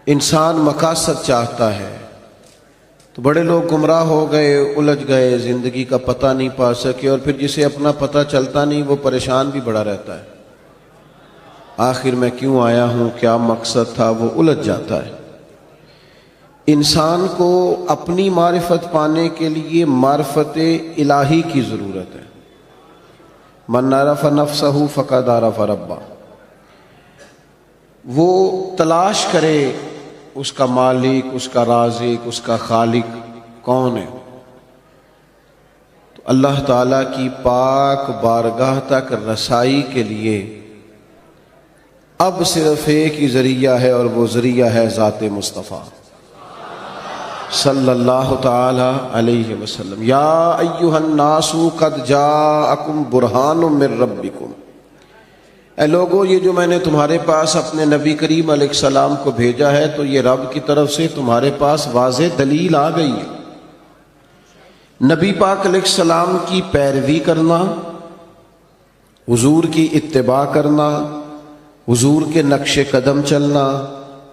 انسان مقاصد چاہتا ہے تو بڑے لوگ گمراہ ہو گئے، الجھ گئے، زندگی کا پتہ نہیں پا سکے، اور پھر جسے اپنا پتہ چلتا نہیں وہ پریشان بھی بڑا رہتا ہے۔ آخر میں کیوں آیا ہوں، کیا مقصد تھا، وہ الجھ جاتا ہے۔ انسان کو اپنی معرفت پانے کے لیے معرفت الہی کی ضرورت ہے۔ من عرف نفسہ فقد عرف ربہ، وہ تلاش کرے اس کا مالک، اس کا رازق، اس کا خالق کون ہے۔ تو اللہ تعالیٰ کی پاک بارگاہ تک رسائی کے لیے اب صرف ایک ہی ذریعہ ہے، اور وہ ذریعہ ہے ذات مصطفیٰ صلی اللہ تعالی علیہ وسلم۔ یا ایھا الناس قد جاءکم برہان من ربکم، اے لوگو یہ جو میں نے تمہارے پاس اپنے نبی کریم علیہ السلام کو بھیجا ہے تو یہ رب کی طرف سے تمہارے پاس واضح دلیل آ گئی ہے۔ نبی پاک علیہ السلام کی پیروی کرنا، حضور کی اتباع کرنا، حضور کے نقش قدم چلنا،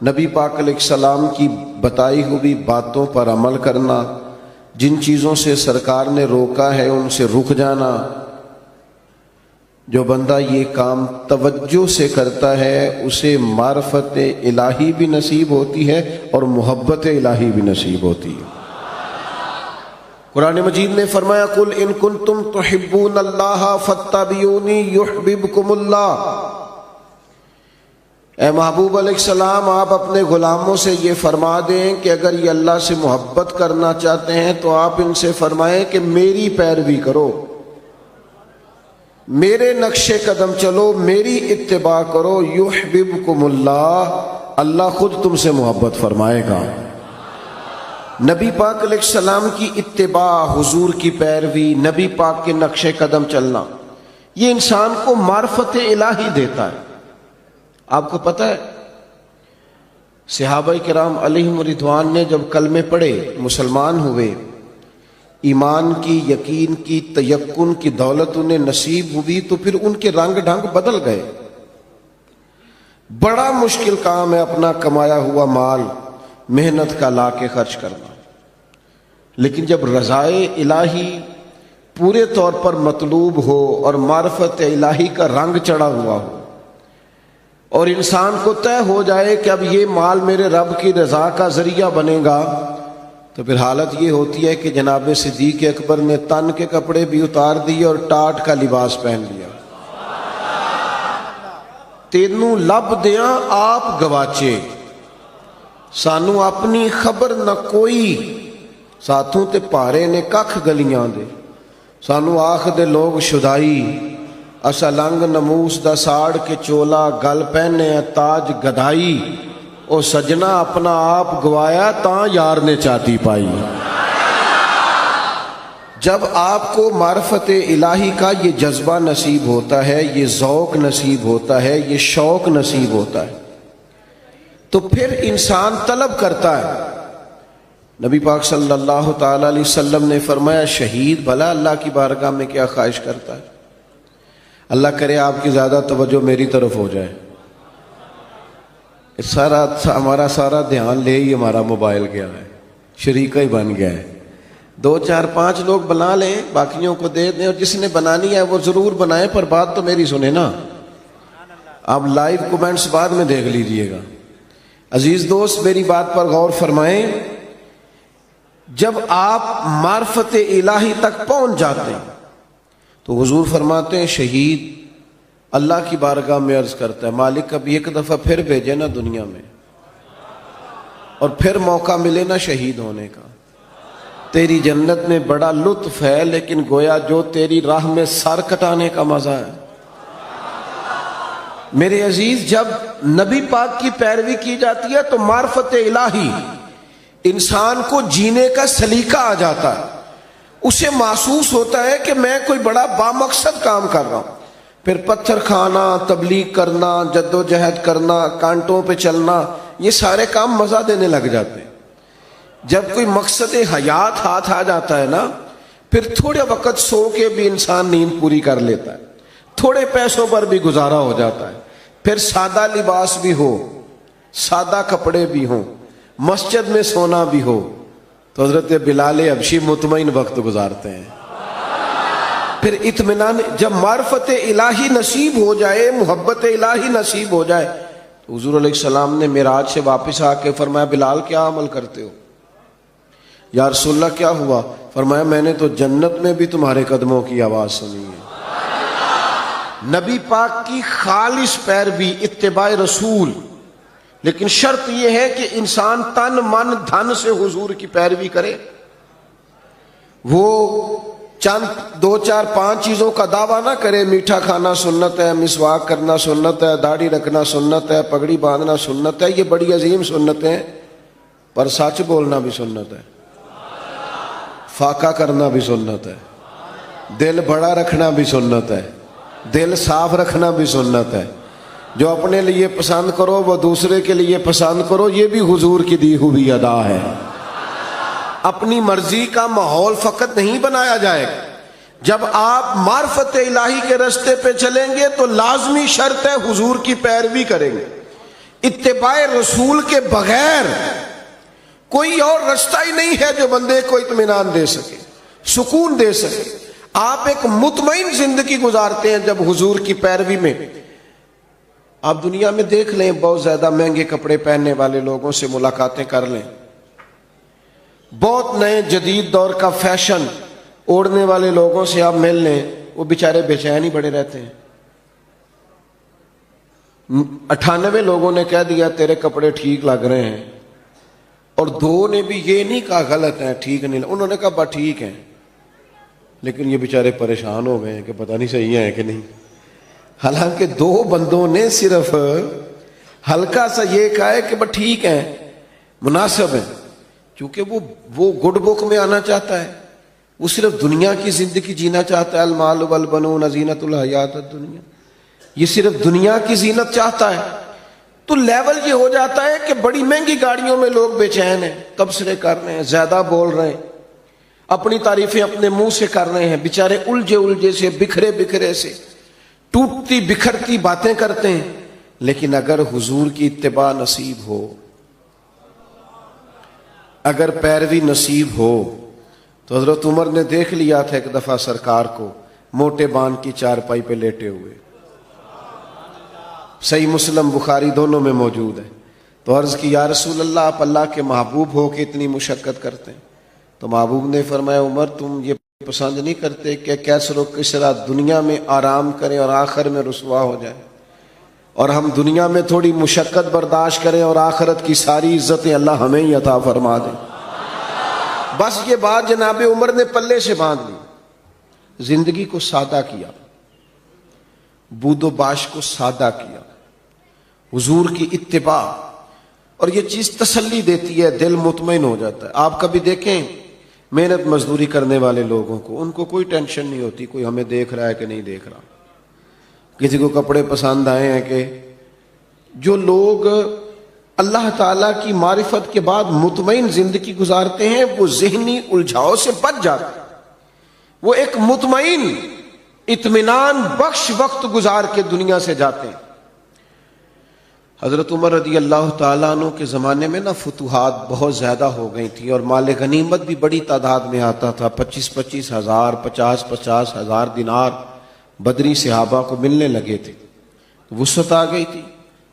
نبی پاک علیہ السلام کی بتائی ہوئی باتوں پر عمل کرنا، جن چیزوں سے سرکار نے روکا ہے ان سے رک جانا۔ جو بندہ یہ کام توجہ سے کرتا ہے اسے معرفت الہی بھی نصیب ہوتی ہے اور محبت الہی بھی نصیب ہوتی ہے۔ قرآن مجید نے فرمایا قل ان کنتم تحبون اللہ فاتبعونی یحببکم اللہ، اے محبوب علیہ السلام آپ اپنے غلاموں سے یہ فرما دیں کہ اگر یہ اللہ سے محبت کرنا چاہتے ہیں تو آپ ان سے فرمائیں کہ میری پیروی کرو، میرے نقش قدم چلو، میری اتباع کرو، یحببکم اللہ، اللہ خود تم سے محبت فرمائے گا۔ نبی پاک علیہ السلام کی اتباع، حضور کی پیروی، نبی پاک کے نقش قدم چلنا، یہ انسان کو معرفت الہی دیتا ہے۔ آپ کو پتہ ہے صحابہ کرام علیہم رضوان نے جب کلمے پڑھے، مسلمان ہوئے، ایمان کی، یقین کی، تیقن کی دولت انہیں نصیب ہوئی تو پھر ان کے رنگ ڈھنگ بدل گئے۔ بڑا مشکل کام ہے اپنا کمایا ہوا مال محنت کا لا کے خرچ کرنا، لیکن جب رضائے الہی پورے طور پر مطلوب ہو اور معرفت الہی کا رنگ چڑھا ہوا ہو اور انسان کو طے ہو جائے کہ اب یہ مال میرے رب کی رضا کا ذریعہ بنے گا، تو پھر حالت یہ ہوتی ہے کہ جناب صدیق اکبر نے تن کے کپڑے بھی اتار دیے اور ٹاٹ کا لباس پہن لیا۔ تینوں لب دیاں آپ گواچے، سانو اپنی خبر نہ کوئی، ساتھوں تے پارے نے ککھ گلیاں دے، سانو آکھ دے لوگ شدائی، اسا لنگ نموس دا ساڑ کے چولا، گل پہنے تاج گدائی، او سجنا اپنا آپ گوایا تاں یار نے چاتی پائی۔ جب آپ کو معرفت الہی کا یہ جذبہ نصیب ہوتا ہے، یہ ذوق نصیب ہوتا ہے، یہ شوق نصیب ہوتا ہے، تو پھر انسان طلب کرتا ہے۔ نبی پاک صلی اللہ تعالی علیہ وسلم نے فرمایا شہید بھلا اللہ کی بارگاہ میں کیا خواہش کرتا ہے؟ اللہ کرے آپ کی زیادہ توجہ میری طرف ہو جائے، ہمارا سارا دھیان لے ہی ہمارا موبائل گیا ہے، شریکہ ہی بن گیا ہے۔ 2 4 5 لوگ بنا لیں، باقیوں کو دے دیں، اور جس نے بنانی ہے وہ ضرور بنائے، پر بات تو میری سنیں نا۔ آپ لائیو کومنٹس بعد میں دیکھ لیجئے گا۔ عزیز دوست میری بات پر غور فرمائیں، جب آپ معرفت الہی تک پہنچ جاتے ہیں تو حضور فرماتے ہیں شہید اللہ کی بارگاہ میں عرض کرتا ہے مالک کبھی ایک دفعہ پھر بھیجے نا دنیا میں، اور پھر موقع ملے نا شہید ہونے کا۔ تیری جنت میں بڑا لطف ہے، لیکن گویا جو تیری راہ میں سر کٹانے کا مزہ ہے۔ میرے عزیز جب نبی پاک کی پیروی کی جاتی ہے تو معرفت الہی انسان کو جینے کا سلیقہ آ جاتا ہے، اسے محسوس ہوتا ہے کہ میں کوئی بڑا بامقصد کام کر رہا ہوں۔ پھر پتھر کھانا، تبلیغ کرنا، جد و جہد کرنا، کانٹوں پہ چلنا، یہ سارے کام مزہ دینے لگ جاتے ہیں۔ جب کوئی مقصد حیات ہاتھ آ جاتا ہے نا، پھر تھوڑے وقت سو کے بھی انسان نیند پوری کر لیتا ہے، تھوڑے پیسوں پر بھی گزارا ہو جاتا ہے، پھر سادہ لباس بھی ہو، سادہ کپڑے بھی ہوں، مسجد میں سونا بھی ہو، تو حضرت بلال حبشی مطمئن وقت گزارتے ہیں. پھر اطمینان، جب معرفت الہی نصیب ہو جائے، محبت الہی نصیب ہو جائے، تو حضور علیہ السلام نے معراج سے واپس آ کے فرمایا بلال کیا عمل کرتے ہو؟ یا رسول اللہ کیا ہوا؟ فرمایا میں نے تو جنت میں بھی تمہارے قدموں کی آواز سنی ہے. نبی پاک کی خالص پیروی، اتباع رسول، لیکن شرط یہ ہے کہ انسان تن من دھن سے حضور کی پیروی کرے. وہ چند 2 4 5 چیزوں کا دعویٰ نہ کرے، میٹھا کھانا سنت ہے، مسواک کرنا سنت ہے، داڑھی رکھنا سنت ہے، پگڑی باندھنا سنت ہے. یہ بڑی عظیم سنتیں ہیں، پر سچ بولنا بھی سنت ہے، فاقہ کرنا بھی سنت ہے، دل بڑا رکھنا بھی سنت ہے، دل صاف رکھنا بھی سنت ہے. جو اپنے لیے پسند کرو وہ دوسرے کے لیے پسند کرو، یہ بھی حضور کی دی ہوئی ادا ہے. اپنی مرضی کا ماحول فقط نہیں بنایا جائے گا. جب آپ معرفت الہی کے راستے پہ چلیں گے تو لازمی شرط ہے حضور کی پیروی کریں گے. اتباع رسول کے بغیر کوئی اور رستہ ہی نہیں ہے جو بندے کو اطمینان دے سکے، سکون دے سکے. آپ ایک مطمئن زندگی گزارتے ہیں جب حضور کی پیروی میں. آپ دنیا میں دیکھ لیں، بہت زیادہ مہنگے کپڑے پہننے والے لوگوں سے ملاقاتیں کر لیں، بہت نئے جدید دور کا فیشن اوڑھنے والے لوگوں سے آپ مل لیں، وہ بیچارے بے چین ہی بڑے رہتے ہیں. 98 لوگوں نے کہہ دیا تیرے کپڑے ٹھیک لگ رہے ہیں، اور 2 نے بھی یہ نہیں کہا غلط ہیں، ٹھیک نہیں، انہوں نے کہا با ٹھیک ہیں. لیکن یہ بیچارے پریشان ہو گئے ہیں کہ پتہ نہیں صحیح ہے کہ نہیں. حالانکہ 2 بندوں نے صرف ہلکا سا یہ کہا ہے کہ بس ٹھیک ہیں، مناسب ہیں. کیونکہ وہ گڈ بک میں آنا چاہتا ہے، وہ صرف دنیا کی زندگی جینا چاہتا ہے. المال والبنون زینت الحیات الدنیا، یہ صرف دنیا کی زینت چاہتا ہے. تو لیول یہ ہو جاتا ہے کہ بڑی مہنگی گاڑیوں میں لوگ بے چین ہیں، تبصرے کر رہے ہیں، زیادہ بول رہے ہیں، اپنی تعریفیں اپنے منہ سے کر رہے ہیں، بیچارے الجھے سے، بکھرے سے ٹوٹتی بکھرتی باتیں کرتے ہیں. لیکن اگر حضور کی اتباع نصیب ہو، اگر پیروی نصیب ہو، تو حضرت عمر نے دیکھ لیا تھا ایک دفعہ سرکار کو موٹے بان کی چارپائی پہ لیٹے ہوئے. صحیح مسلم بخاری دونوں میں موجود ہے. تو عرض کی یا رسول اللہ، آپ اللہ کے محبوب ہو کے اتنی مشقت کرتے ہیں. تو محبوب نے فرمایا عمر تم یہ پسند نہیں کرتے کہ کیسر و کسرا دنیا میں آرام کریں اور آخر میں رسوا ہو جائے، اور ہم دنیا میں تھوڑی مشقت برداشت کریں اور آخرت کی ساری عزتیں اللہ ہمیں ہی عطا فرما دیں. بس یہ بات جناب عمر نے پلے سے باندھ لی، زندگی کو سادہ کیا، بود و باش کو سادہ کیا، حضور کی اتباع. اور یہ چیز تسلی دیتی ہے، دل مطمئن ہو جاتا ہے. آپ کبھی دیکھیں محنت مزدوری کرنے والے لوگوں کو، ان کو کوئی ٹینشن نہیں ہوتی کوئی ہمیں دیکھ رہا ہے کہ نہیں دیکھ رہا، کسی کو کپڑے پسند آئے ہیں کہ. جو لوگ اللہ تعالیٰ کی معرفت کے بعد مطمئن زندگی گزارتے ہیں وہ ذہنی الجھاؤ سے بچ جاتے ہیں، وہ ایک مطمئن اطمینان بخش وقت گزار کے دنیا سے جاتے ہیں. حضرت عمر رضی اللہ تعالیٰ عنہ کے زمانے میں فتوحات بہت زیادہ ہو گئی تھی، اور مال غنیمت بھی بڑی تعداد میں آتا تھا. 25 ہزار 50 ہزار دینار بدری صحابہ کو ملنے لگے تھے. وسعت آ گئی تھی،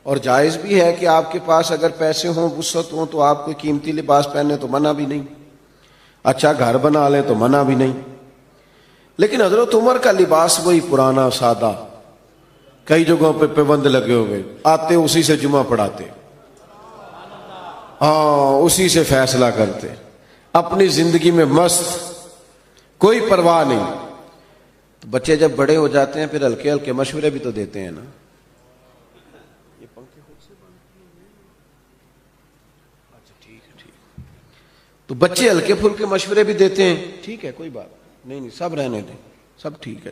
اور جائز بھی ہے کہ آپ کے پاس اگر پیسے ہوں، وسعت ہوں، تو آپ کوئی قیمتی لباس پہنے تو منع بھی نہیں، اچھا گھر بنا لیں تو منع بھی نہیں. لیکن حضرت عمر کا لباس وہی پرانا سادہ، کئی جگہوں پہ پابند لگے ہوئے، آتے اسی سے جمعہ پڑھاتے، اسی سے فیصلہ کرتے، اپنی زندگی میں مست، کوئی پرواہ نہیں. تو بچے جب بڑے ہو جاتے ہیں پھر ہلکے ہلکے مشورے بھی تو دیتے ہیں نا. یہ پنکھے خود سے بند کیے؟ اچھا ٹھیک ہے. تو بچے ہلکے پھلکے مشورے بھی دیتے ہیں، ٹھیک ہے کوئی بات نہیں، سب رہنے دیں، سب ٹھیک ہے.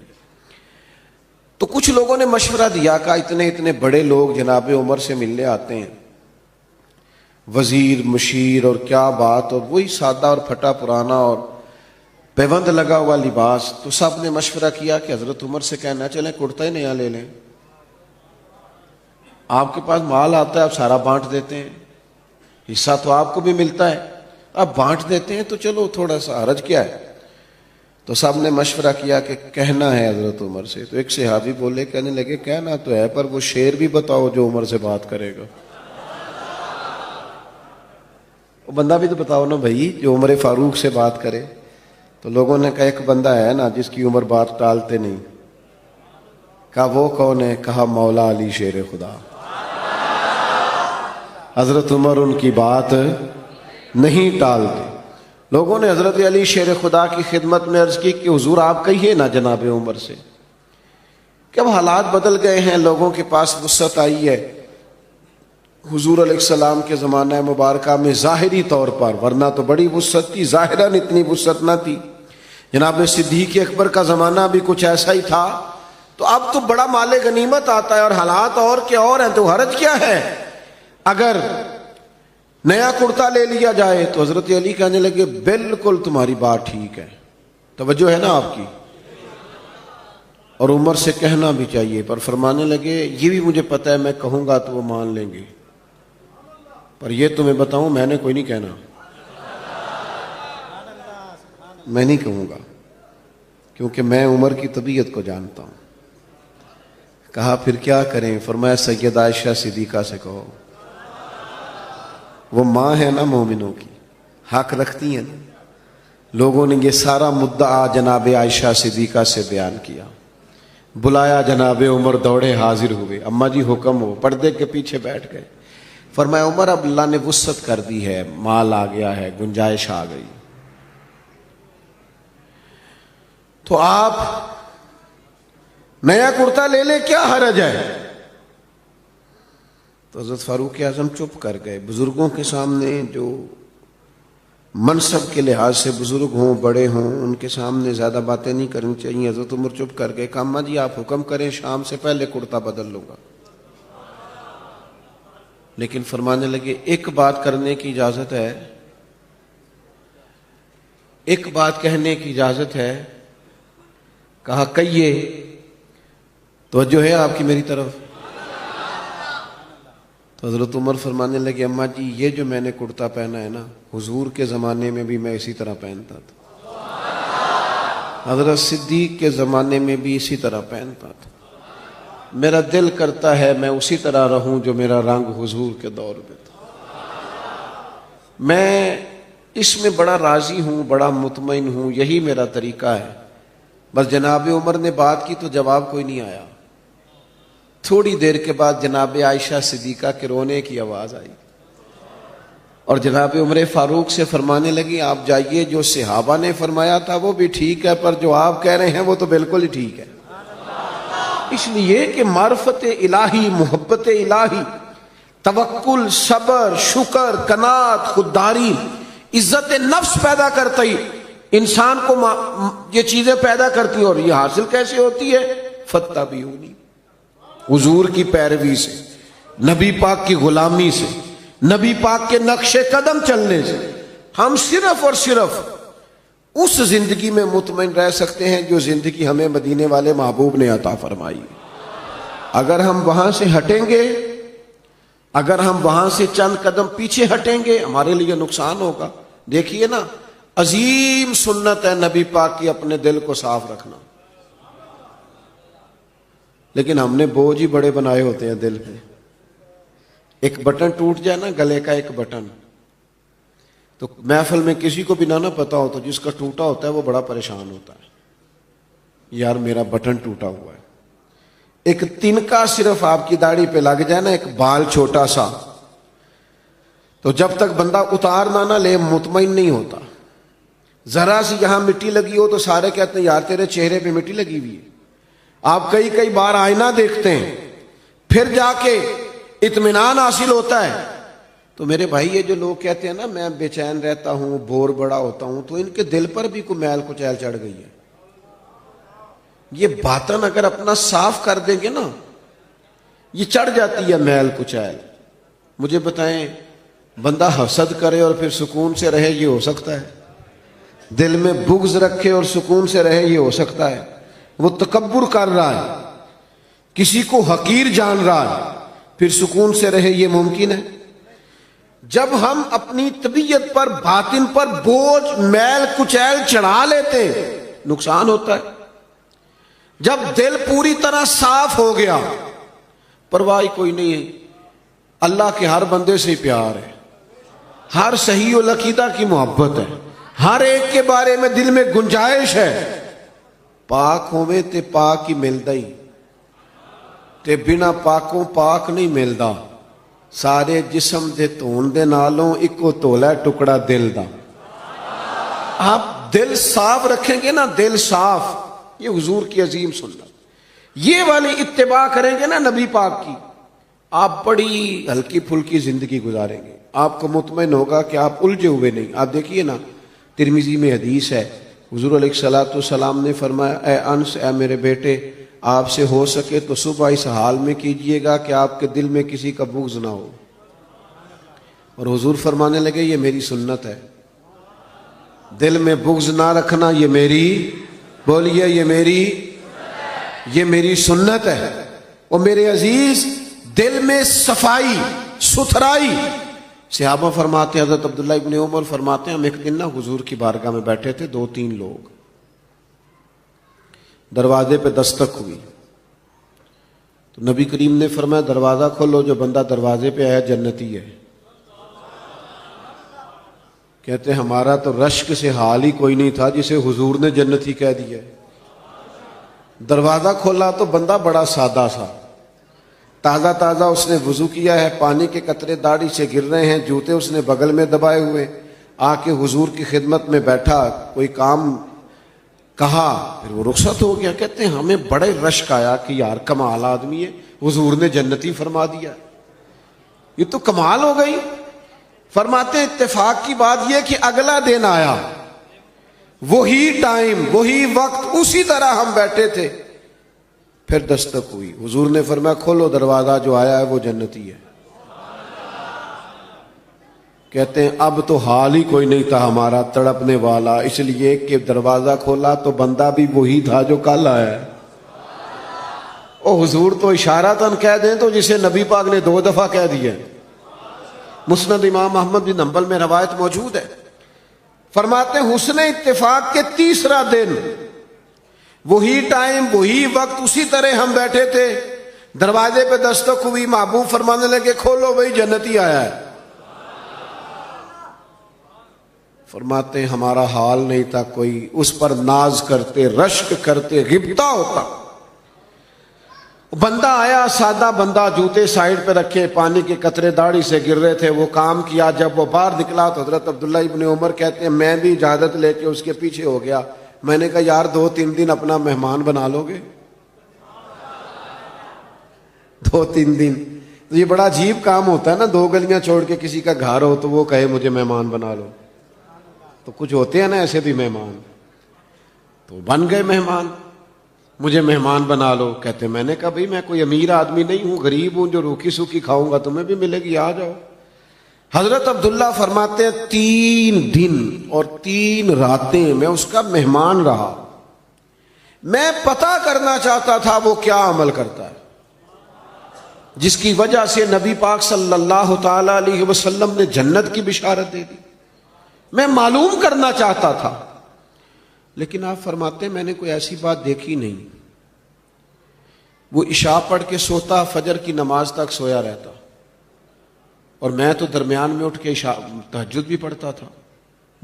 تو کچھ لوگوں نے مشورہ دیا کہ اتنے بڑے لوگ جناب عمر سے ملنے آتے ہیں، وزیر مشیر اور کیا بات، اور وہی سادہ اور پھٹا پرانا اور پیوند لگا ہوا لباس. تو سب نے مشورہ کیا کہ حضرت عمر سے کہنا چلیں کرتا ہی نیا لے لیں. آپ کے پاس مال آتا ہے آپ سارا بانٹ دیتے ہیں, حصہ تو آپ کو بھی ملتا ہے, آپ بانٹ دیتے ہیں تو چلو تھوڑا سا حرج کیا ہے. تو سب نے مشورہ کیا کہ کہنا ہے حضرت عمر سے. تو ایک صحابی بولے, کہنے لگے کہنا تو ہے پر وہ شعر بھی بتاؤ جو عمر سے بات کرے گا. وہ بندہ بھی تو بتاؤ نا بھائی جو عمر فاروق سے بات کرے. تو لوگوں نے کہا ایک بندہ ہے نا جس کی عمر بات ٹالتے نہیں. کہا وہ کون ہے؟ کہا مولا علی شیر خدا. حضرت عمر ان کی بات نہیں ٹالتے. لوگوں نے حضرت علی شیر خدا کی خدمت میں عرض کی کہ حضور آپ کہیے نا جناب عمر سے کہ اب حالات بدل گئے ہیں, لوگوں کے پاس وسعت آئی ہے. حضور علیہ السلام کے زمانہ مبارکہ میں ظاہری طور پر, ورنہ تو بڑی وسعت تھی, ظاہراً اتنی وسعت نہ تھی. جناب صدیق اکبر کا زمانہ بھی کچھ ایسا ہی تھا. تو اب تو بڑا مال غنیمت آتا ہے اور حالات اور کے اور ہیں, تو حرج کیا ہے اگر نیا کرتا لے لیا جائے. تو حضرت علی کہنے لگے بالکل تمہاری بات ٹھیک ہے, توجہ ہے نا آپ کی, اور عمر سے کہنا بھی چاہیے. پر فرمانے لگے یہ بھی مجھے پتہ ہے میں کہوں گا تو وہ مان لیں گے, پر یہ تمہیں بتاؤں میں نے کوئی نہیں کہنا, میں نہیں کہوں گا کیونکہ میں عمر کی طبیعت کو جانتا ہوں. کہا پھر کیا کریں؟ فرمایا سیدہ عائشہ صدیقہ سے کہو, وہ ماں ہے نا مومنوں کی, حق رکھتی ہیں نا. لوگوں نے یہ سارا مدعا جناب عائشہ صدیقہ سے بیان کیا. بلایا جناب عمر, دوڑے حاضر ہوئے. اماں جی حکم ہو. پردے کے پیچھے بیٹھ گئے. فرمایا عمر اب اللہ نے وسعت کر دی ہے, مال آ گیا ہے, گنجائش آ گئی, تو آپ نیا کرتا لے لیں, کیا حرج ہے؟ تو حضرت فاروق اعظم چپ کر گئے. بزرگوں کے سامنے جو منصب کے لحاظ سے بزرگ ہوں, بڑے ہوں, ان کے سامنے زیادہ باتیں نہیں کرنی چاہیے. حضرت عمر چپ کر گئے. کہا اماں جی آپ حکم کریں, شام سے پہلے کرتا بدل لوں گا. لیکن فرمانے لگے ایک بات کرنے کی اجازت ہے, ایک بات کہنے کی اجازت ہے. کہا کہیے. توجہ ہے آپ کی میری طرف؟ تو حضرت عمر فرمانے لگے اماں جی یہ جو میں نے کرتا پہنا ہے نا, حضور کے زمانے میں بھی میں اسی طرح پہنتا تھا, حضرت صدیق کے زمانے میں بھی اسی طرح پہنتا تھا. میرا دل کرتا ہے میں اسی طرح رہوں جو میرا رنگ حضور کے دور میں تھا. میں اس میں بڑا راضی ہوں, بڑا مطمئن ہوں, یہی میرا طریقہ ہے. بس جناب عمر نے بات کی تو جواب کوئی نہیں آیا. تھوڑی دیر کے بعد جناب عائشہ صدیقہ کے رونے کی آواز آئی اور جناب عمر فاروق سے فرمانے لگی آپ جائیے, جو صحابہ نے فرمایا تھا وہ بھی ٹھیک ہے, پر جو آپ کہہ رہے ہیں وہ تو بالکل ہی ٹھیک ہے. اس لیے کہ معرفت الہی, محبت الہی, توکل, صبر, شکر, قناعت, خودداری, عزت نفس پیدا کرتی انسان کو یہ چیزیں پیدا کرتی ہیں. اور یہ حاصل کیسے ہوتی ہے؟ فتبعونی, حضور کی پیروی سے, نبی پاک کی غلامی سے, نبی پاک کے نقش قدم چلنے سے. ہم صرف اور صرف اس زندگی میں مطمئن رہ سکتے ہیں جو زندگی ہمیں مدینے والے محبوب نے عطا فرمائی. اگر ہم وہاں سے ہٹیں گے, اگر ہم وہاں سے چند قدم پیچھے ہٹیں گے, ہمارے لیے نقصان ہوگا. دیکھیے نا, عظیم سنت ہے نبی پاک کی اپنے دل کو صاف رکھنا, لیکن ہم نے بوجھ ہی بڑے بنائے ہوتے ہیں دل پہ. ایک بٹن ٹوٹ جائے نا, گلے کا ایک بٹن, تو محفل میں کسی کو بھی نہ پتا ہو تو جس کا ٹوٹا ہوتا ہے وہ بڑا پریشان ہوتا ہے, یار میرا بٹن ٹوٹا ہوا ہے. ایک تنکا صرف آپ کی داڑھی پہ لگ جائے نا, ایک بال چھوٹا سا, تو جب تک بندہ اتار نہ لے مطمئن نہیں ہوتا. ذرا سی یہاں مٹی لگی ہو تو سارے کہتے ہیں یار تیرے چہرے پہ مٹی لگی ہوئی ہے. آپ کئی بار آئینہ دیکھتے ہیں, پھر جا کے اطمینان حاصل ہوتا ہے. تو میرے بھائی یہ جو لوگ کہتے ہیں نا میں بے چین رہتا ہوں, بور بڑا ہوتا ہوں, تو ان کے دل پر بھی کوئی میل کچیل چڑھ گئی ہے. یہ باطن اگر اپنا صاف کر دیں گے نا, یہ چڑھ جاتی ہے میل کچیل. مجھے بتائیں, بندہ حسد کرے اور پھر سکون سے رہے, یہ ہو سکتا ہے؟ دل میں بغض رکھے اور سکون سے رہے, یہ ہو سکتا ہے؟ وہ تکبر کر رہا ہے, کسی کو حقیر جان رہا ہے, پھر سکون سے رہے، یہ ممکن ہے؟ جب ہم اپنی طبیعت پر، باطن پر بوجھ، میل کچیل چڑھا لیتے نقصان ہوتا ہے۔ جب دل پوری طرح صاف ہو گیا، پرواہ کوئی نہیں ہے، اللہ کے ہر بندے سے پیار ہے، ہر صحیح العقیدہ کی محبت ہے، ہر ایک کے بارے میں دل میں گنجائش ہے۔ پاک ہوئے تے پاک ہی ملدا ہی، تے بنا پاکوں پاک نہیں ملدا۔ سارے جسم دے دھون دے نالوں اکو تولا ٹکڑا دل دا۔ آپ دل صاف رکھیں گے نا، دل صاف، یہ حضور کی عظیم سنت، یہ والی اتباع کریں گے نا نبی پاک کی، آپ بڑی ہلکی پھلکی زندگی گزاریں گے۔ آپ کو مطمئن ہوگا کہ آپ الجھے ہوئے نہیں۔ آپ دیکھیے نا، ترمذی میں حدیث ہے، حضور علیہ الصلوۃ والسلام نے فرمایا، اے انس، اے میرے بیٹے، آپ سے ہو سکے تو صبح اس حال میں کیجئے گا کہ آپ کے دل میں کسی کا بغض نہ ہو۔ اور حضور فرمانے لگے، یہ میری سنت ہے، دل میں بغض نہ رکھنا، یہ میری، بولیے، یہ میری سنت ہے۔ اور میرے عزیز، دل میں صفائی، ستھرائی، صحابہ فرماتے ہیں، حضرت عبداللہ ابن عمر فرماتے ہیں، ہم ایک دن نا حضور کی بارگاہ میں بیٹھے تھے، 2-3 لوگ، دروازے پہ دستک ہوئی تو نبی کریم نے فرمایا، دروازہ کھولو، جو بندہ دروازے پہ آیا جنتی ہے۔ کہتے ہیں ہمارا تو رشک سے حال ہی کوئی نہیں تھا جسے حضور نے جنتی کہہ دیا۔ دروازہ کھولا تو بندہ بڑا سادہ سا، تازہ تازہ اس نے وضو کیا ہے، پانی کے قطرے داڑھی سے گر رہے ہیں، جوتے اس نے بغل میں دبائے ہوئے، آ کے حضور کی خدمت میں بیٹھا، کوئی کام کہا، پھر وہ رخصت ہو گیا۔ کہتے ہیں ہمیں بڑے رشک آیا کہ یار کمال آدمی ہے، حضور نے جنتی فرما دیا، یہ تو کمال ہو گئی۔ فرماتے ہیں اتفاق کی بات یہ کہ اگلا دن آیا، وہی ٹائم، وہی وقت، اسی طرح ہم بیٹھے تھے، پھر دستک ہوئی، حضور نے فرمایا کھولو دروازہ، جو آیا ہے وہ جنتی ہے۔ کہتے ہیں اب تو حال ہی کوئی نہیں تھا ہمارا تڑپنے والا، اس لیے کہ دروازہ کھولا تو بندہ بھی وہی تھا جو کل آیا ہے۔ او حضور تو اشارتاً کہہ دیں تو جسے نبی پاک نے 2 دفعہ کہہ دیا۔ مسند امام احمد بن حنبل میں روایت موجود ہے، فرماتے ہیں حسن اتفاق کے 3را دن، وہی ٹائم، وہی وقت، اسی طرح ہم بیٹھے تھے، دروازے پہ دستک ہوئی، محبوب فرمانے لگے کھولو بھائی جنتی آیا ہے۔ فرماتے ہیں ہمارا حال نہیں تھا کوئی، اس پر ناز کرتے، رشک کرتے، غبطہ ہوتا۔ بندہ آیا، سادہ بندہ، جوتے سائیڈ پہ رکھے، پانی کے قطرے داڑھی سے گر رہے تھے، وہ کام کیا۔ جب وہ باہر نکلا تو حضرت عبداللہ ابن عمر کہتے ہیں میں بھی اجازت لے کے اس کے پیچھے ہو گیا۔ میں نے کہا یار 2-3 دن اپنا مہمان بنا لو گے؟ 2-3 دن تو یہ بڑا عجیب کام ہوتا ہے نا، 2 گلیاں چھوڑ کے کسی کا گھر ہو تو وہ کہے مجھے مہمان بنا لو۔ تو کچھ ہوتے ہیں نا ایسے بھی مہمان، تو بن گئے مہمان، مجھے مہمان بنا لو۔ کہتے میں نے کہا بھئی میں کوئی امیر آدمی نہیں ہوں، غریب ہوں، جو روکی سوکی کھاؤں گا تمہیں بھی ملے گی، آ جاؤ۔ حضرت عبداللہ فرماتے ہیں 3 دن اور 3 راتیں میں اس کا مہمان رہا۔ میں پتہ کرنا چاہتا تھا وہ کیا عمل کرتا ہے، جس کی وجہ سے نبی پاک صلی اللہ تعالی علیہ وسلم نے جنت کی بشارت دے دی۔ میں معلوم کرنا چاہتا تھا، لیکن آپ فرماتے ہیں میں نے کوئی ایسی بات دیکھی نہیں۔ وہ عشاء پڑھ کے سوتا، فجر کی نماز تک سویا رہتا، اور میں تو درمیان میں اٹھ کے تہجد بھی پڑھتا تھا۔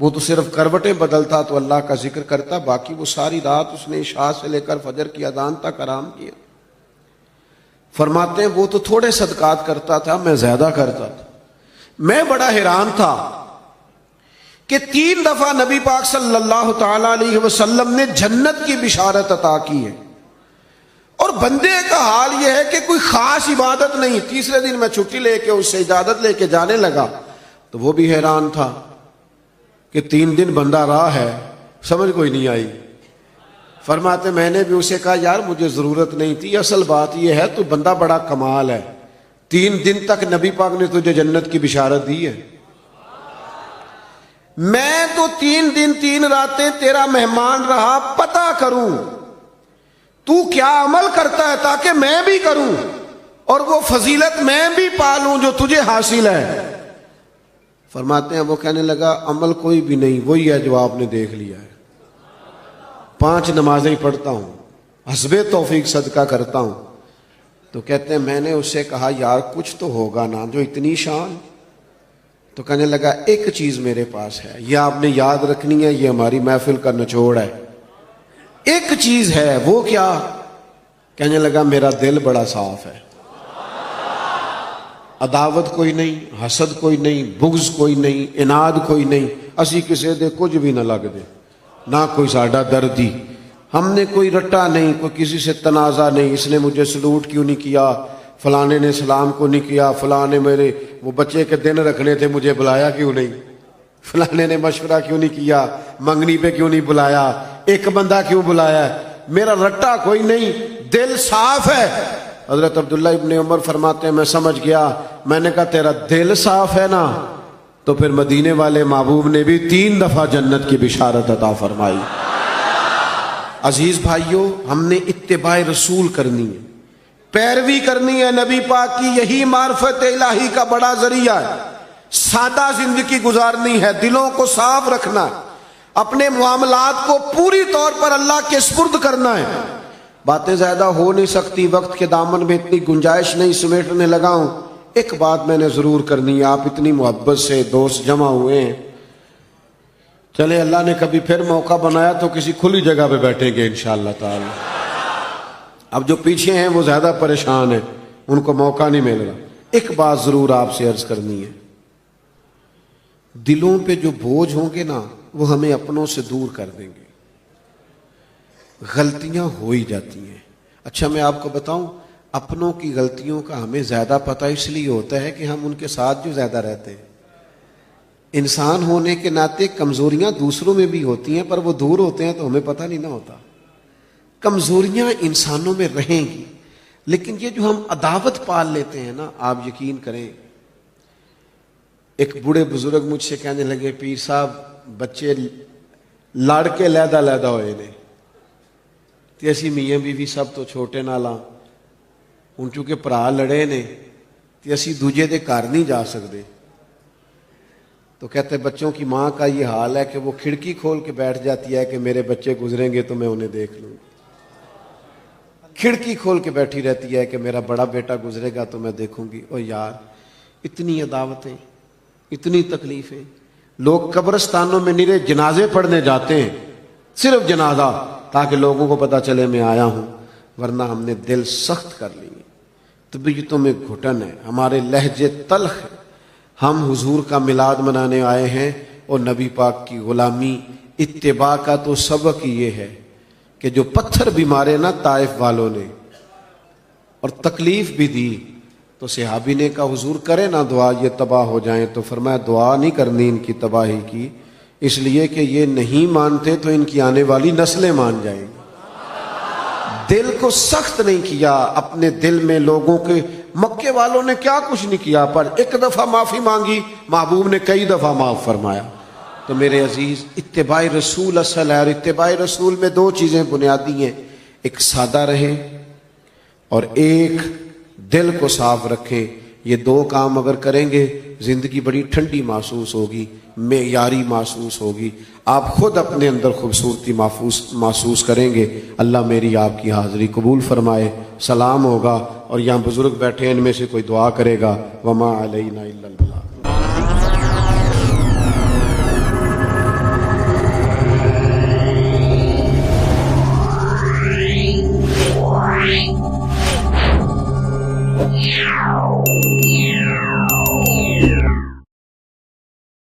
وہ تو صرف کروٹیں بدلتا تو اللہ کا ذکر کرتا، باقی وہ ساری رات اس نے عشاء سے لے کر فجر کی اذان تک آرام کیا۔ فرماتے ہیں وہ تو تھوڑے صدقات کرتا تھا، میں زیادہ کرتا تھا۔ میں بڑا حیران تھا کہ 3 دفعہ نبی پاک صلی اللہ تعالی علیہ وسلم نے جنت کی بشارت عطا کی ہے، اور بندے کا حال یہ ہے کہ کوئی خاص عبادت نہیں۔ 3رے دن میں چھٹی لے کے اس سے اجازت لے کے جانے لگا تو وہ بھی حیران تھا کہ 3 دن بندہ رہا ہے، سمجھ کوئی نہیں آئی۔ فرماتے میں نے بھی اسے کہا یار مجھے ضرورت نہیں تھی، اصل بات یہ ہے تو بندہ بڑا کمال ہے، 3 دن تک نبی پاک نے تجھے جنت کی بشارت دی ہے۔ میں تو 3 دن 3 راتیں تیرا مہمان رہا، پتہ کروں تو کیا عمل کرتا ہے تاکہ میں بھی کروں۔ اور وہ فضیلت میں بھی پالوں جو تجھے حاصل ہے. فرماتے ہیں وہ کہنے لگا عمل کوئی بھی نہیں، وہی ہے جو آپ نے دیکھ لیا ہے. 5 نمازیں پڑھتا ہوں، حسب توفیق صدقہ کرتا ہوں. تو کہتے ہیں میں نے اس سے کہا یار کچھ تو ہوگا نا جو اتنی شان. تو کہنے لگا ایک چیز میرے پاس ہے، یہ آپ نے یاد رکھنی ہے، یہ ہماری محفل کا نچوڑ ہے. ایک چیز ہے، وہ کیا؟ کہنے لگا میرا دل بڑا صاف ہے، عداوت کوئی نہیں، حسد کوئی نہیں، بغض کوئی نہیں، اناد کوئی نہیں. اسی کسی دے کچھ بھی نہ لگ دے، نہ کوئی ساڈا دردی. ہم نے کوئی رٹا نہیں، کوئی کسی سے تنازع نہیں. اس نے مجھے سلوٹ کیوں نہیں کیا، فلانے نے سلام کو نہیں کیا، فلانے میرے وہ بچے کے دن رکھنے تھے مجھے بلایا کیوں نہیں، فلانے نے مشورہ کیوں نہیں کیا، منگنی پہ کیوں نہیں بلایا، ایک بندہ کیوں بلایا. میرا رٹا کوئی نہیں، دل صاف ہے. حضرت عبداللہ ابن عمر فرماتے ہیں میں سمجھ گیا. میں نے کہا تیرا دل صاف ہے نا، تو پھر مدینے والے محبوب نے بھی 3 دفعہ جنت کی بشارت عطا فرمائی. عزیز بھائیوں، ہم نے اتباع رسول کرنی ہے، پیروی کرنی ہے نبی پاک کی. یہی معرفت الہی کا بڑا ذریعہ ہے. سادہ زندگی گزارنی ہے، دلوں کو صاف رکھنا ہے، اپنے معاملات کو پوری طور پر اللہ کے سپرد کرنا ہے. باتیں زیادہ ہو نہیں سکتی، وقت کے دامن میں اتنی گنجائش نہیں سمیٹنے لگا ہوں. ایک بات میں نے ضرور کرنی ہے، آپ اتنی محبت سے دوست جمع ہوئے ہیں، چلے اللہ نے کبھی پھر موقع بنایا تو کسی کھلی جگہ پہ بیٹھیں گے انشاءاللہ تعالی. اب جو پیچھے ہیں وہ زیادہ پریشان ہیں، ان کو موقع نہیں مل رہا. ایک بات ضرور آپ سے عرض کرنی ہے، دلوں پہ جو بوجھ ہوں گے نا وہ ہمیں اپنوں سے دور کر دیں گے. غلطیاں ہو ہی جاتی ہیں. اچھا میں آپ کو بتاؤں، اپنوں کی غلطیوں کا ہمیں زیادہ پتہ اس لیے ہوتا ہے کہ ہم ان کے ساتھ جو زیادہ رہتے ہیں. انسان ہونے کے ناطے کمزوریاں دوسروں میں بھی ہوتی ہیں، پر وہ دور ہوتے ہیں تو ہمیں پتہ نہیں نہ ہوتا. کمزوریاں انسانوں میں رہیں گی، لیکن یہ جو ہم عداوت پال لیتے ہیں نا، آپ یقین کریں. ایک بوڑھے بزرگ مجھ سے کہنے لگے پیر صاحب بچے لڑ کے لیدا لیدا ہوئے نے تے اسی میاں بیوی سب تو چھوٹے نالاں ہن چونکہ بھرا لڑے نے تے اسی دوجے دے گھر نہیں جا سکتے. تو کہتے بچوں کی ماں کا یہ حال ہے کہ وہ کھڑکی کھول کے بیٹھ جاتی ہے کہ میرے بچے گزریں گے تو میں انہیں دیکھ لوں. کھڑکی کھول کے بیٹھی رہتی ہے کہ میرا بڑا بیٹا گزرے گا تو میں دیکھوں گی. او یار، اتنی عداوتیں، اتنی تکلیفیں. لوگ قبرستانوں میں نیرے جنازے پڑھنے جاتے ہیں، صرف جنازہ، تاکہ لوگوں کو پتہ چلے میں آیا ہوں. ورنہ ہم نے دل سخت کر لیے، طبیعتوں میں گھٹن ہے، ہمارے لہجے تلخ ہیں. ہم حضور کا میلاد منانے آئے ہیں اور نبی پاک کی غلامی اتباع کا تو سبق یہ ہے کہ جو پتھر بھی مارے نا طائف والوں نے اور تکلیف بھی دی، تو صحابی نے کہا حضور کرے نا دعا یہ تباہ ہو جائیں. تو فرمایا دعا نہیں کرنی ان کی تباہی کی، اس لیے کہ یہ نہیں مانتے تو ان کی آنے والی نسلیں مان جائیں گی. دل کو سخت نہیں کیا اپنے دل میں. لوگوں کے مکے والوں نے کیا کچھ نہیں کیا، پر ایک دفعہ معافی مانگی، محبوب نے کئی دفعہ معاف فرمایا. تو میرے عزیز، اتباع رسول اصل ہے، اور اتباع رسول میں 2 چیزیں بنیادی ہیں، ایک سادہ رہے اور ایک دل کو صاف رکھیں. یہ 2 کام اگر کریں گے زندگی بڑی ٹھنڈی محسوس ہوگی، معیاری محسوس ہوگی، آپ خود اپنے اندر خوبصورتی محسوس کریں گے. اللہ میری آپ کی حاضری قبول فرمائے. سلام ہوگا اور یہاں بزرگ بیٹھے ہیں، ان میں سے کوئی دعا کرے گا. وما علینا الا البلاغ. Yeah.